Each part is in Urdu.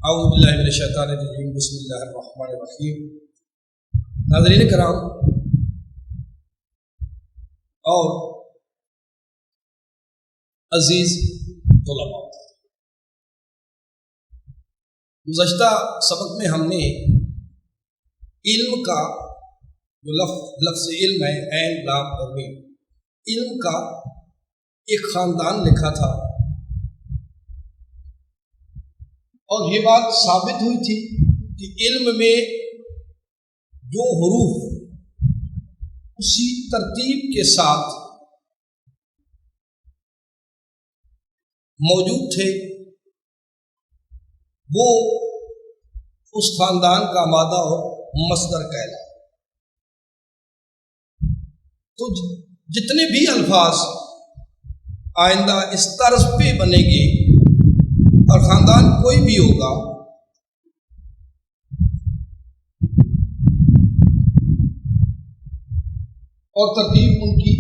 اعوذ باللہ من الشیطان الرجیم بسم اللہ الرحمن الرحیم۔ ناظرین کرام اور عزیز طلباء، گزشتہ سبق میں ہم نے علم کا جو لفظ علم ہے، عین لام اور میم، علم کا ایک خاندان لکھا تھا اور یہ بات ثابت ہوئی تھی کہ علم میں جو حروف اسی ترتیب کے ساتھ موجود تھے وہ اس خاندان کا مادہ اور مصدر کہلاتا۔ تو جتنے بھی الفاظ آئندہ اس طرز پہ بنے گے اور خاندان کوئی بھی ہوگا، اور ترتیب ان کی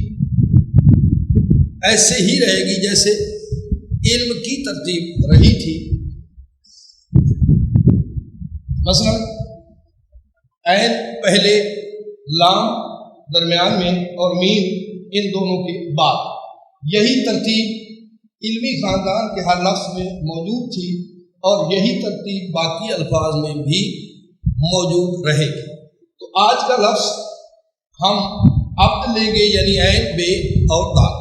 ایسے ہی رہے گی جیسے علم کی ترتیب رہی تھی۔ مثلا عین پہلے، لام درمیان میں اور میم ان دونوں کے بعد، یہی ترتیب علمی خاندان کے ہر لفظ میں موجود تھی اور یہی ترتیب باقی الفاظ میں بھی موجود رہے گی۔ تو آج کا لفظ ہم عبد لیں گے، یعنی عین، بے اور دال۔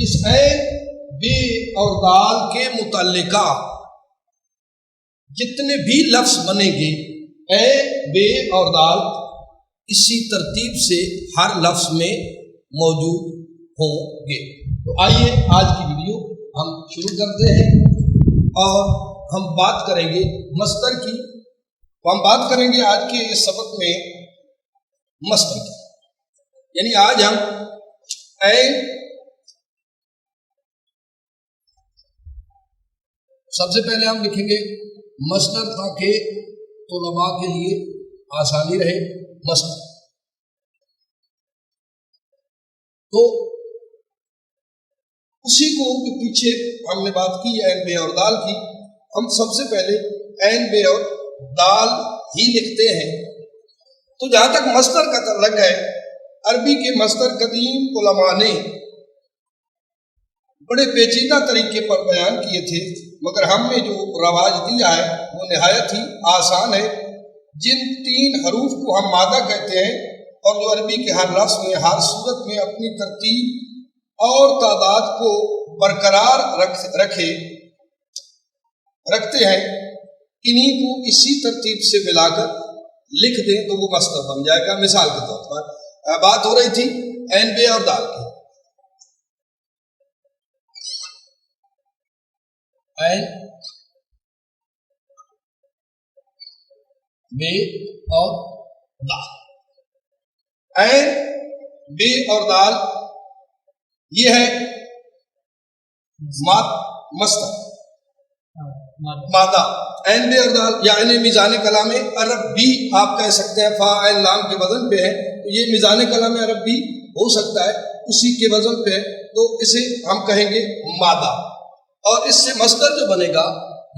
اس عین، بے اور دال کے متعلقہ جتنے بھی لفظ بنیں گے، عین، بے اور دال اسی ترتیب سے ہر لفظ میں موجود ہوں گے۔ تو آئیے آج کی ویڈیو ہم شروع کرتے ہیں اور ہم بات کریں گے مصدر کی۔ تو ہم بات کریں گے آج کے اس سبق میں مصدر کی، یعنی آج ہم عین، سب سے پہلے ہم لکھیں گے مصدر تاکہ طلباء کے لیے آسانی رہے۔ مصدر تو اسی کو کہ پیچھے ہم نے بات کی عین، بے اور دال کی، ہم سب سے پہلے عین، بے اور دال ہی لکھتے ہیں۔ تو جہاں تک مصدر کا تعلق ہے، عربی کے مصدر قدیم علماء نے بڑے پیچیدہ طریقے پر بیان کیے تھے، مگر ہم نے جو رواج دیا ہے وہ نہایت ہی آسان ہے۔ جن 3 حروف کو ہم مادہ کہتے ہیں اور جو عربی کے ہر لفظ میں، ہر صورت میں اپنی ترتیب اور تعداد کو برقرار رکھتے ہیں، انہی کو اسی ترتیب سے ملا کر لکھ دیں تو وہ مصدر بن جائے گا۔ مثال کے طور پر بات ہو رہی تھی عین، بے اور دال کی۔ عین، بے اور دال، عین، بے اور دال یہ ہے مصدر، مادہ۔ عین، بے اور دال یعنی میزان کلام عرب بھی آپ کہہ سکتے ہیں، فا عین لام کے وزن پہ ہے تو یہ میزان کلام عرب بھی ہو سکتا ہے، اسی کے وزن پہ ہے تو اسے ہم کہیں گے مادہ۔ اور اس سے مصدر جو بنے گا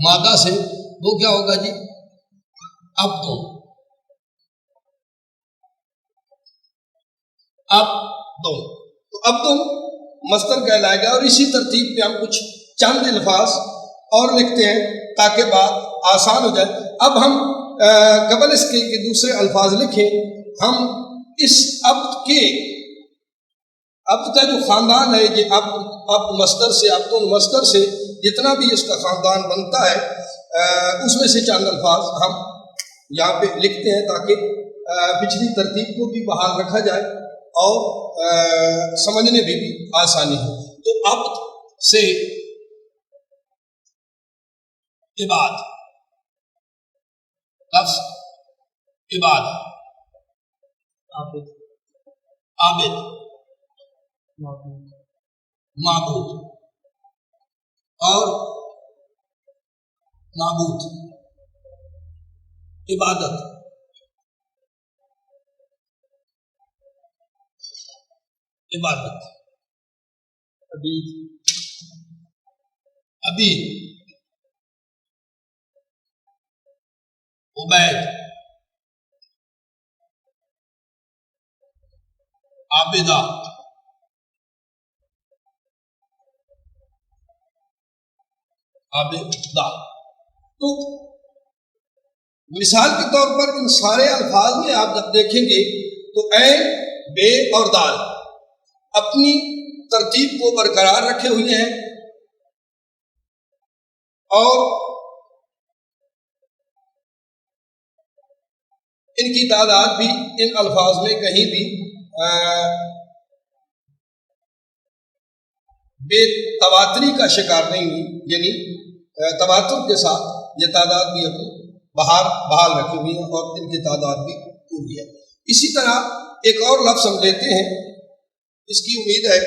مادہ سے وہ کیا ہوگا جی؟ عبد۔ تو عبد مصدر کہلائے گا، اور اسی ترتیب پہ ہم کچھ چند الفاظ اور لکھتے ہیں تاکہ بات آسان ہو جائے۔ اب ہم قبل اس کے دوسرے الفاظ لکھیں، ہم اس عبد کا جو خاندان ہے، یہ عبد مصدر سے، عبد مصدر سے جتنا بھی اس کا خاندان بنتا ہے، اس میں سے چند الفاظ ہم یہاں پہ لکھتے ہیں تاکہ پچھلی ترتیب کو بھی بحال رکھا جائے اور سمجھنے میں بھی آسانی ہو۔ تو عبد سے عباد، لفظ عباد، عابد، معبود اور معبود، عبادت، عبید، عبید، عابدہ، عابدہ۔ تو مثال کے طور پر ان سارے الفاظ میں آپ جب دیکھیں گے تو عین، بے اور دال اپنی ترتیب کو برقرار رکھے ہوئے ہیں، اور ان کی تعداد بھی ان الفاظ میں کہیں بھی بے تواتری کا شکار نہیں ہوئی، یعنی تواتر کے ساتھ یہ تعداد بھی اپنی بحال رکھی ہوئی ہے اور ان کی تعداد بھی پوری ہے۔ اسی طرح ایک اور لفظ ہم لیتے ہیں، اس کی امید ہے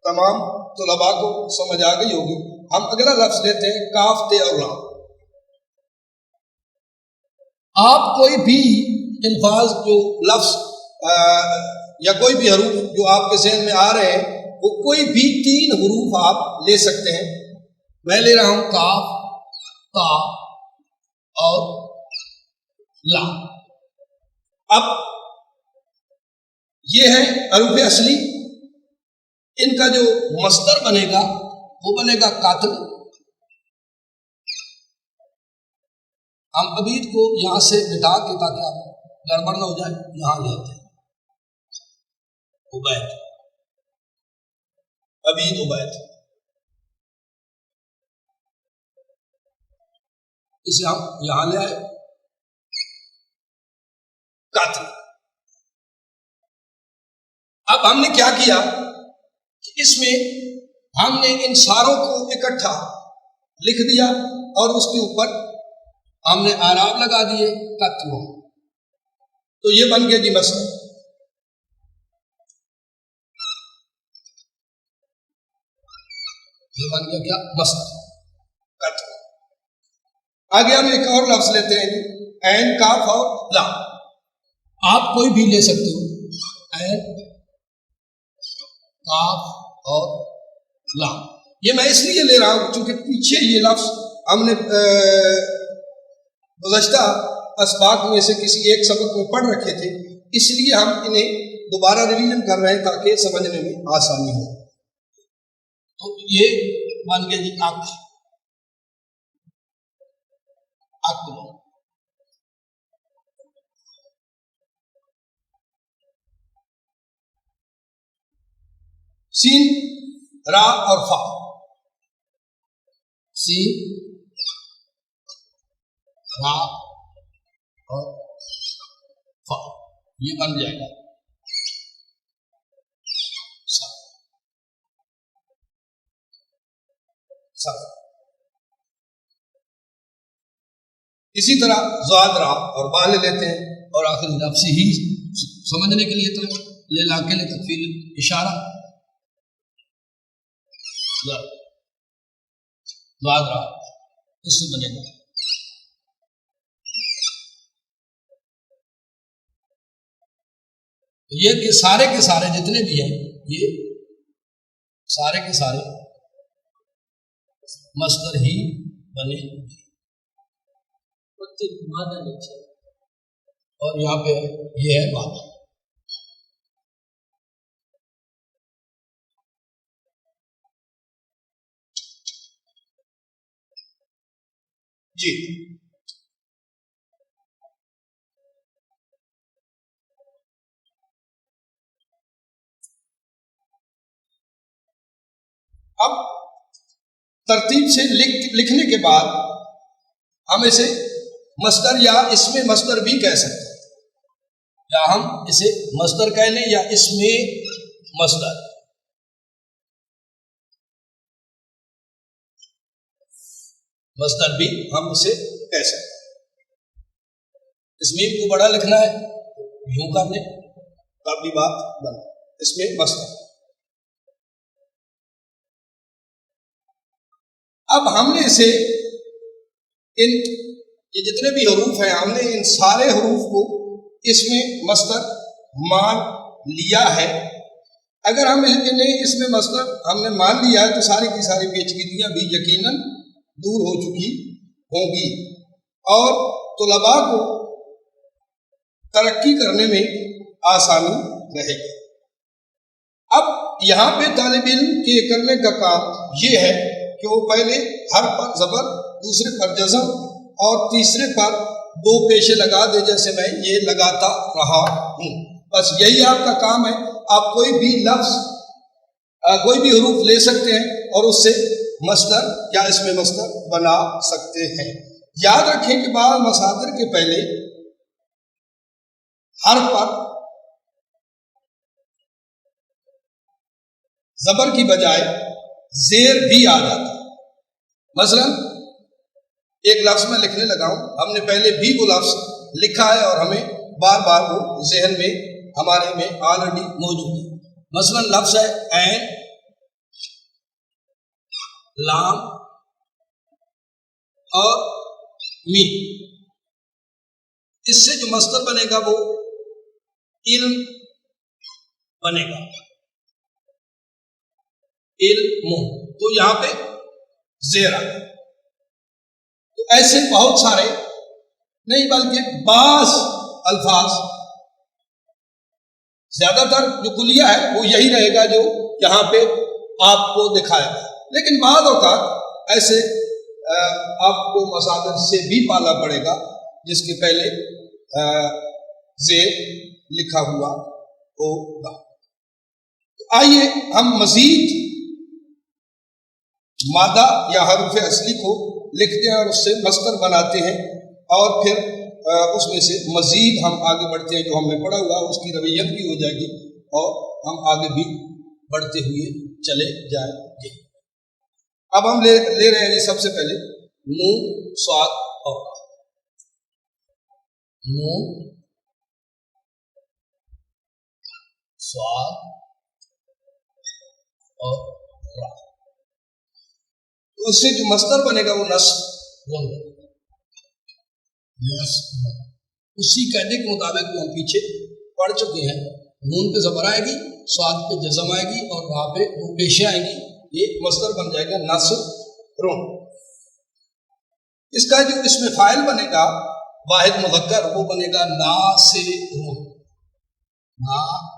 تمام طلباء کو سمجھ آ گئی ہوگی۔ ہم اگلا لفظ لیتے ہیں کاف، تے اور لام۔ آپ کوئی بھی الفاظ جو لفظ یا کوئی بھی حروف جو آپ کے ذہن میں آ رہے ہیں، وہ کوئی بھی 3 حروف آپ لے سکتے ہیں۔ میں لے رہا ہوں کاف، تا اور لام۔ اب یہ ہے حروف اصلی، ان کا جو مصدر بنے گا وہ بنے گا قاتل۔ ہم عبید کو یہاں سے مٹا کے تاکہ آپ گڑبڑ نہ ہو جائے یہاں لے آتے ہیں عبید، عبید، عبید، اسے ہم یہاں لے آئے قاتل۔ اب ہم نے کیا کیا کہ اس میں ہم نے ان ساروں کو اکٹھا لکھ دیا اور اس کے اوپر ہم نے اعراب لگا دیے قتلوں، تو یہ بن گیا جی مصدر۔ یہ بن گیا کیا؟ مصدر، قتل۔ آگے ہم ایک اور لفظ لیتے ہیں عین، کاف اور لام۔ آپ کوئی بھی لے سکتے ہو، عین، کاف اور لام۔ یہ میں اس لیے لے رہا ہوں چونکہ پیچھے یہ لفظ ہم نے گزشتہ اسباق میں سے کسی ایک سبق میں پڑھ رکھے تھے، اس لیے ہم انہیں دوبارہ ریویژن کر رہے ہیں تاکہ سمجھنے میں آسانی ہو۔ تو یہ بن گیا جی آنکھ، سین، را اور فا، سین، را اور فا، یہ بن جائے گا سر۔ اسی طرح زاد، را اور با لے لیتے ہیں، اور آخر لفظ ہی سمجھنے کے لیے تو لے لا کے لے تکفیل اشارہ، زاد، را اس سے بنے گا۔ یہ کہ سارے کے سارے جتنے بھی ہیں یہ سارے کے سارے مصدر ہی بنے، اور یہاں پہ یہ ہے مادہ۔ جی اب ترتیب سے لکھنے کے بعد ہم اسے مصدر یا اسم مصدر بھی کہہ سکتے ہیں، یا ہم اسے مصدر کہہ لیں یا اسم مصدر۔ مصدر بھی ہم اسے کہہ سکتے ہیں۔ اس میم کو بڑا لکھنا ہے یوں کر لیں، تب بھی بات بن اسم مصدر۔ اب ہم نے اسے یہ جتنے بھی حروف ہیں ہم نے ان سارے حروف کو اس میں مصدر مان لیا ہے۔ اگر ہم انہیں اس میں مصدر ہم نے مان لیا ہے تو ساری کی ساری پیچیدگیاں بھی یقیناً دور ہو چکی ہوں گی، اور طلباء کو ترقی کرنے میں آسانی رہے گی۔ اب یہاں پہ طالب علم کے کرنے کا کام یہ ہے کہ وہ پہلے ہر پر زبر، دوسرے پر جزم اور تیسرے پر دو پیشے لگا دے، جیسے میں یہ لگاتا رہا ہوں۔ بس یہی آپ کا کام ہے۔ آپ کوئی بھی لفظ، کوئی بھی حروف لے سکتے ہیں اور اس سے مصدر یا اسم مصدر بنا سکتے ہیں۔ یاد رکھیں کہ بعض مصادر کے پہلے حرف پر زبر کی بجائے زیر بھی آ جاتا ہے۔ مثلا ایک لفظ میں لکھنے لگا ہوں، ہم نے پہلے بھی وہ لفظ لکھا ہے اور ہمیں بار بار وہ ذہن میں ہمارے میں آلریڈی موجود ہے۔ مثلا لفظ ہے عین، لام اور میم۔ اس سے جو مصدر بنے گا وہ علم بنے گا، علم۔ تو یہاں پہ زیر آ گیا۔ تو ایسے بہت سارے نہیں بلکہ بعض الفاظ، زیادہ تر جو کلیہ ہے وہ یہی رہے گا جو یہاں پہ آپ کو دکھایا گیا، لیکن بعض اوقات ایسے آپ کو مصادر سے بھی پالا پڑے گا جس کے پہلے زیر لکھا ہوا ہوگا۔ آئیے ہم مزید مادہ یا حروف اصلی کو لکھتے ہیں اور اس سے مصدر بناتے ہیں، اور پھر اس میں سے مزید ہم آگے بڑھتے ہیں۔ جو ہم نے پڑھا ہوا اس کی رویت بھی ہو جائے گی اور ہم آگے بھی بڑھتے ہوئے چلے جائیں گے۔ اب ہم لے رہے ہیں جی سب سے پہلے نون، صاد اور را۔ نون، صاد اور را۔ اس سے جو مصدر بنے گا وہ نصب بنے گا۔ اسی قاعدے کے مطابق جو ہم پیچھے پڑھ چکے ہیں، نون پہ زبر آئے گی، صاد پہ جزم آئے گی اور را پہ دو پیشے آئیں گی، یہ مصدر بن جائے گا نصرٌ۔ اس کا جو اسم فاعل بنے گا واحد مذکر، وہ بنے گا ناصرٌ، ناصر۔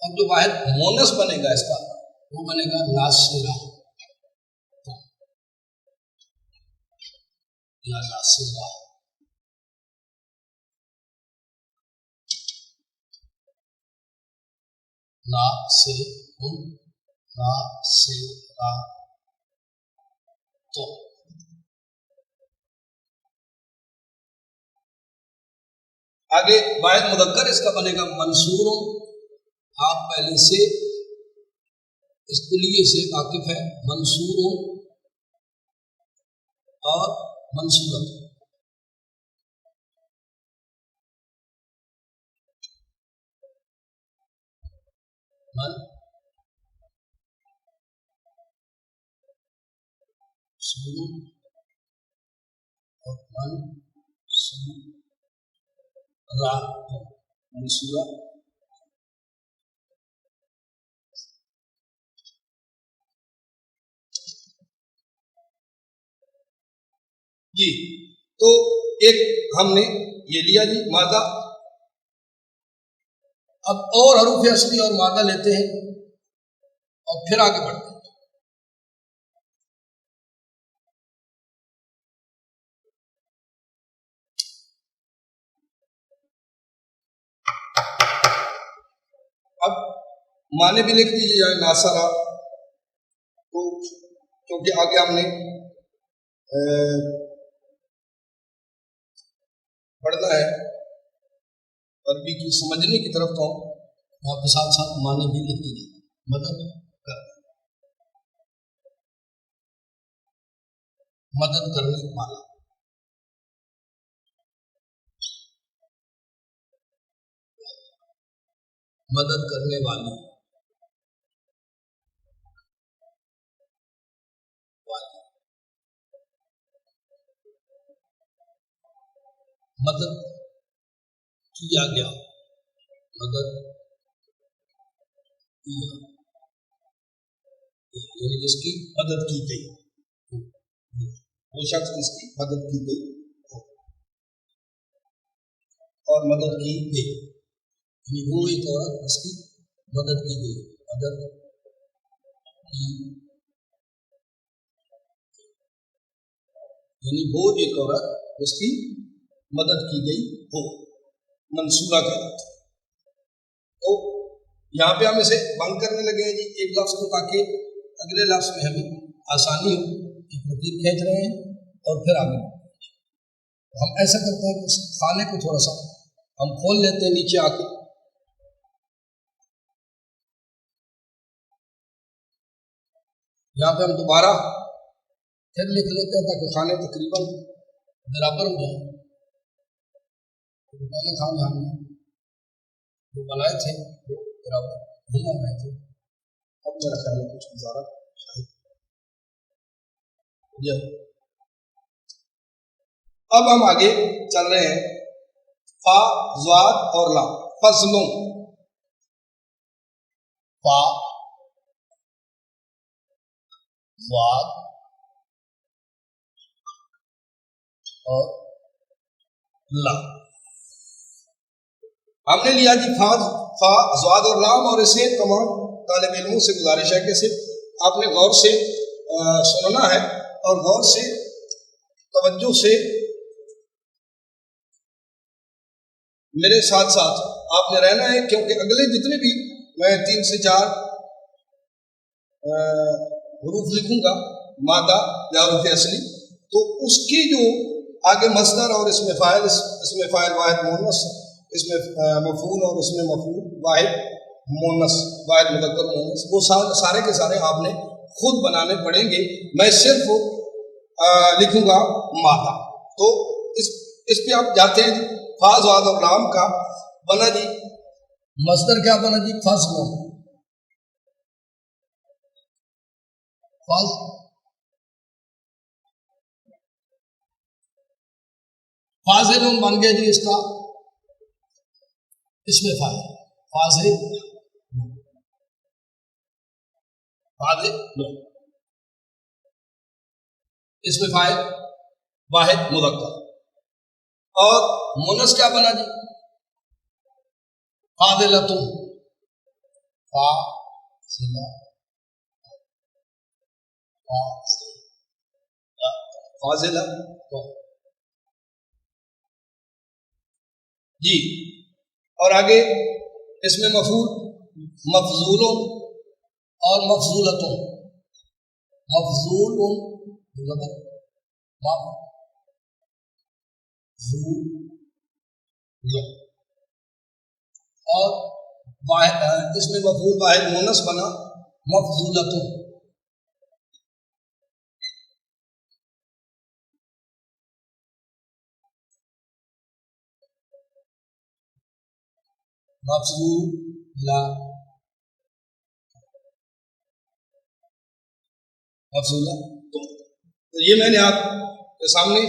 اور جو واحد مونس بنے گا اس کا وہ بنے گا ناصرہ یا ناصرہ۔ ناصرٌ، ناصرہ۔ تو آگے واحد مذکر اس کا بنے گا منصور۔ آپ پہلے سے اس کلیے سے واقف ہے، منصور اور منصورت۔ منصور اور منصورہ، منصورہ۔ جی تو ایک ہم نے یہ لیا جی مادہ۔ اب اور حروف اصلی اور مادہ لیتے ہیں اور پھر آگے بڑھتے ہیں۔ اب معنی بھی لکھ دیجیے جائے ناصرہ، تو کیونکہ آگے ہم نے پڑھنا ہے عربی کی سمجھنے کی طرف، تو آپ کے ساتھ ساتھ معنی بھی لکھ دیجیے۔ مدد کر، مدد کرنے والا، مدد کرنے والی، مدد کیا گیا، مدد کیا یعنی جس کی مدد کی گئی، وہ شخص جس کی مدد کی گئی اور مدد کی گئی، یعنی وہ ایک عورت جس کی مدد کی گئی، مدد کی، یعنی وہ ایک عورت جس کی مدد کی گئی ہو، منصورہ کہلاتا ہے۔ تو یہاں پہ ہم اسے بند کرنے لگے ہیں جی ایک لفظ کو، تاکہ اگلے لفظ میں ہمیں آسانی ہو، ایک ترتیب کھینچ رہے ہیں اور پھر آگے ہم ایسا کرتے ہیں کہ اس خانے کو تھوڑا سا ہم کھول لیتے ہیں نیچے آ کے، یہاں پہ ہم دوبارہ پھر لکھ لیتے ہیں تاکہ خانے تقریباً برابر ہو جائیں۔ پہلے خانے ہم نے جو بنائے تھے وہ برابر نہیں آ رہے تھے، اب میرا خیال ہے کچھ گزارا شاید۔ اب ہم آگے چل رہے ہیں، فا، ضاد اور لام، فصلوں، فا، ضاد اور لام۔ ہم نے لیا جی فا، ضاد اور لام، اور اسے تمام طالب علموں سے گزارش ہے کہ اسے آپ نے غور سے سننا ہے اور غور سے توجہ سے میرے ساتھ ساتھ آپ نے رہنا ہے، کیونکہ اگلے جتنے بھی میں 3 سے 4 حروف لکھوں گا مادہ یا حروف اصلی، تو اس کی جو آگے مصدر اور اس میں فاعل واحد مونس، اس میں مفعول اور اس میں مفعول واحد مونس، واحد مذکر مونس، وہ سارے کے سارے آپ نے خود بنانے پڑیں گے، میں صرف لکھوں گا مادہ۔ تو اس پہ آپ جاتے ہیں جی، فا، ضاد اور لام کا بنا جی مصدر کیا بنا جی؟ فصل، فاضل بن گیا جی اس کا اس میں فاضل، فاضل اس میں فاعل واحد مذکر، اور مونس کیا بنا جی؟ فاضلۃ، فاضلہ جی، اور آگے اس میں مفعول مفضول اور مفضولۃ، مفضول اور اس میں مفعول واحد مونس بنا مفضولۃ۔ مفضولہ، مفضولہ، تو یہ میں نے آپ کے سامنے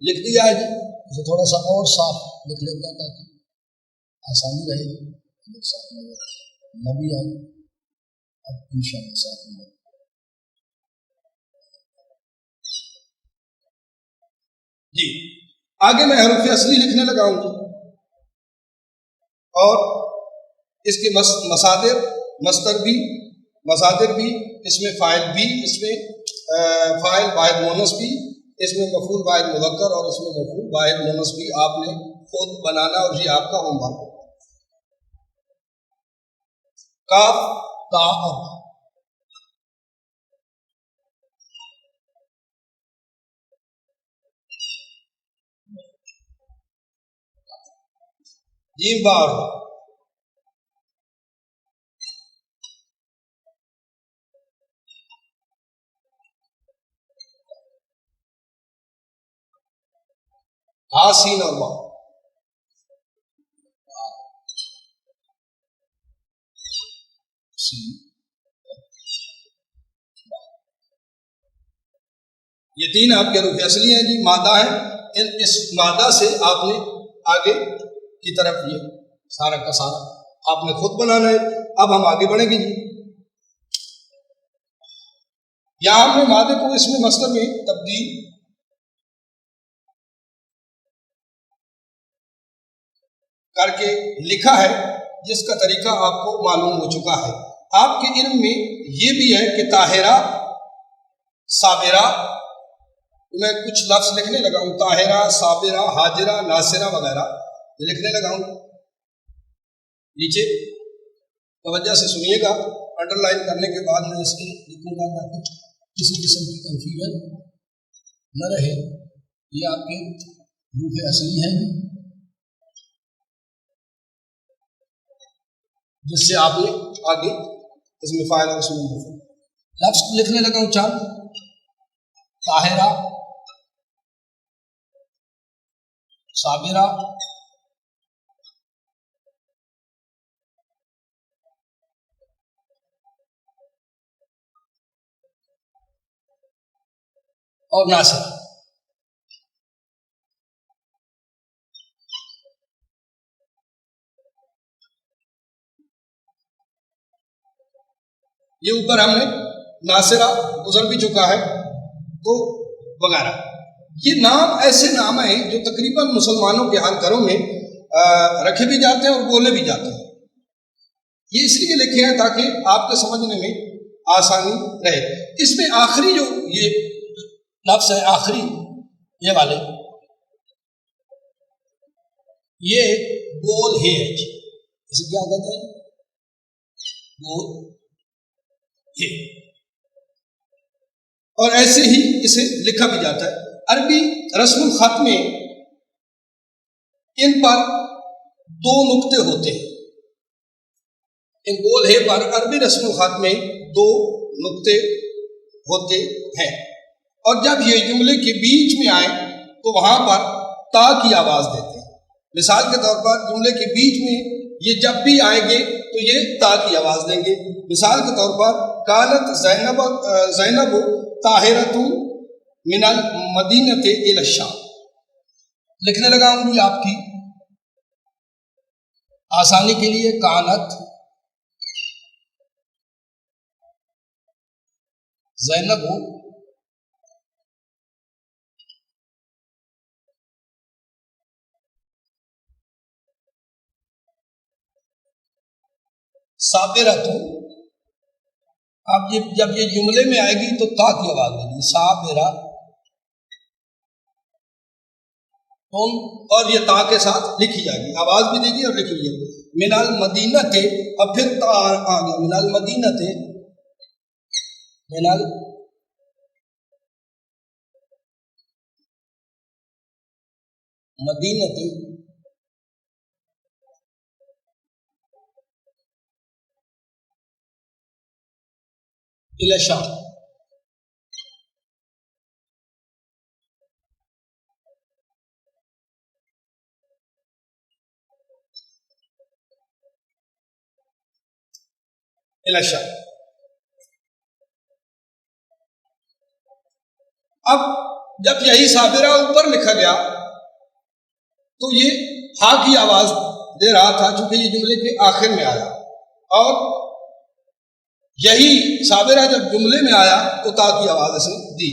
لکھ دیا ہے جی، اسے تھوڑا سا اور صاف لکھ لیتا تاکہ آسانی رہے گی، نبی آئے اب انشاءاللہ صاف نہیں۔ جی آگے میں حروف اصلی لکھنے لگا ہوں جی، اور اس کے مصادر، مصدر بھی، مصادر بھی، اس میں فاعل بھی، اس میں فاعل واحد مونس بھی، اس میں مفعول واحد مذکر اور اس میں مفعول واحد مونس بھی آپ نے خود بنانا، اور یہ آپ کا ہوم ورک ہوگا۔ کاف، تا اور جیم، با اور با، ہا، سین اور با، یہ 3 آپ کے حروف اصلی ہیں جی، مادہ ہے، اس مادہ سے آپ نے آگے کی طرف یہ سارا کا سارا آپ نے خود بنانا ہے۔ اب ہم آگے بڑھیں گے جی، یہاں ہم نے ماضی کو اس میں مصدر میں تبدیل کر کے لکھا ہے، جس کا طریقہ آپ کو معلوم ہو چکا ہے۔ آپ کے علم میں یہ بھی ہے کہ طاہرہ، صابرہ، میں کچھ لفظ لکھنے لگا ہوں، طاہرہ، صابرہ، حاجرہ، ناصرہ وغیرہ لکھنے لگا ہوں نیچے، توجہ سے سنیے گا، انڈر لائن کرنے کے بعد میں اس کی لکھوں گا تاکہ کسی قسم کی کنفیوژن نہ رہے۔ یہ آپ کے حروف اصلی ہیں جس سے آپ نے آگے اس میں فائل اور اس میں مفعول لفظ لکھنے لگا ہوں چند: طاہرہ، صابرہ، اور ناصرہ۔ یہ اوپر ہم نے ناصرہ گزر بھی چکا ہے تو وغیرہ۔ یہ نام ایسے نام ہیں جو تقریباً مسلمانوں کے ہر گھروں میں رکھے بھی جاتے ہیں اور بولے بھی جاتے ہیں۔ یہ اس لیے لکھے ہیں تاکہ آپ کے سمجھنے میں آسانی رہے۔ اس میں آخری جو یہ لفظ ہے، آخری یہ والے، یہ بول ہے، اسے کیا کہتے ہیں؟ بول ہے، اور ایسے ہی اسے لکھا بھی جاتا ہے۔ عربی رسم الخط میں ان پر دو نقطے ہوتے ہیں، ان بول ہے پر عربی رسم الخط میں دو نقطے ہوتے ہیں، اور جب یہ جملے کے بیچ میں آئے تو وہاں پر تا کی آواز دیتے ہیں۔ مثال کے طور پر جملے کے بیچ میں یہ جب بھی آئیں گے تو یہ تا کی آواز دیں گے۔ مثال کے طور پر کانت زینب طاہرۃ من المدینۃ الی الشام، لکھنے لگا ہوں گی آپ کی آسانی کے لیے، کانت زینب صابرۃ، اب جب یہ جملے میں آئے گی تو تا کی آواز دیں گی، صابرہ، اور یہ تا کے ساتھ لکھی جائے گی، آواز بھی دے گی اور لکھی جائے گی۔ من المدینۃ، اب پھر تا آ گیا، من المدینۃ، من المدینۃ الی الشام۔ اب جب یہی صابرہ اوپر لکھا گیا تو یہ ہا کی آواز دے رہا تھا چونکہ یہ جملے کے آخر میں آیا، اور یہی صابرہ جب جملے میں آیا تو تا کی آواز اسے دی۔